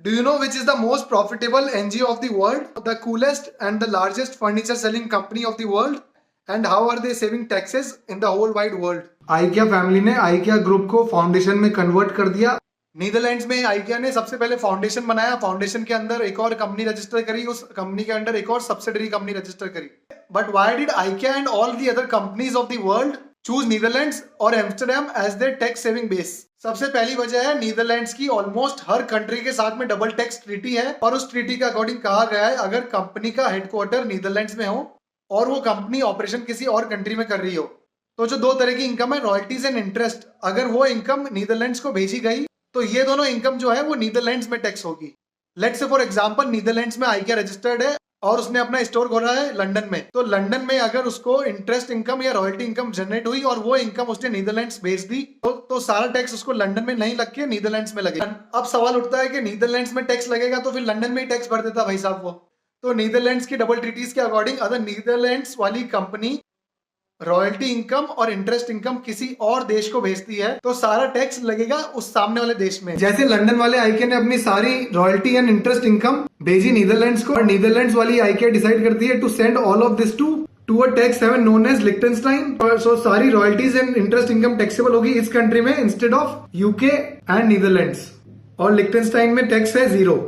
Do you know which is the most profitable NGO of the world, the coolest and the largest furniture selling company of the world, and how are they saving taxes in the whole wide world? IKEA family ने IKEA group को foundation में convert कर दिया। Netherlands में IKEA ने सबसे पहले foundation बनाया, फाउंडेशन के अंदर एक और कंपनी रजिस्टर करी, उस कंपनी के अंदर एक और सब्सिडरी कंपनी रजिस्टर करी। But why did IKEA and all the other companies of the world choose Netherlands और Amsterdam as their tax saving base? सबसे पहली वजह है नीदरलैंड्स की ऑलमोस्ट हर कंट्री के साथ में डबल टैक्स ट्रीटी है और उस ट्रीटी के अकॉर्डिंग कहा गया है अगर कंपनी का हेडक्वार्टर नीदरलैंड्स में हो और वो कंपनी ऑपरेशन किसी और कंट्री में कर रही हो तो जो दो तरह की इनकम है, रॉयल्टीज एंड इंटरेस्ट, अगर वो इनकम नीदरलैंड्स को भेजी गई तो ये दोनों इनकम जो है वो नीदरलैंड्स में टैक्स होगी। Let's say for example Netherlands में IKEA रजिस्टर्ड है और उसने अपना स्टोर खोला है लंदन में, तो लंदन में अगर उसको इंटरेस्ट इनकम या रॉयल्टी इनकम जनरेट हुई और वो इनकम उसने नीदरलैंड्स भेज दी तो सारा टैक्स उसको लंदन में नहीं लग के नीदरलैंड्स में लगेगा। अब सवाल उठता है कि नीदरलैंड्स में टैक्स लगेगा तो फिर लंदन में ही टैक्स भर देता भाई साहब वो। तो नीदरलैंड्स की डबल ट्रीटीज के अकॉर्डिंग अगर नीदरलैंड्स वाली कंपनी रॉयल्टी इनकम और इंटरेस्ट इनकम किसी और देश को भेजती है तो सारा टैक्स लगेगा उस सामने वाले देश में। जैसे लंदन वाले IKEA ने अपनी सारी रॉयल्टी एंड इंटरेस्ट इनकम भेजी नीदरलैंड्स को और नीदरलैंड्स वाली IKEA डिसाइड करती है to send all of this to a tax haven known as लिechtenstein। सो सारी royalties and interest income taxable होगी इस कंट्री में instead of UK and Netherlands, और लिechtenstein में टैक्स है 0।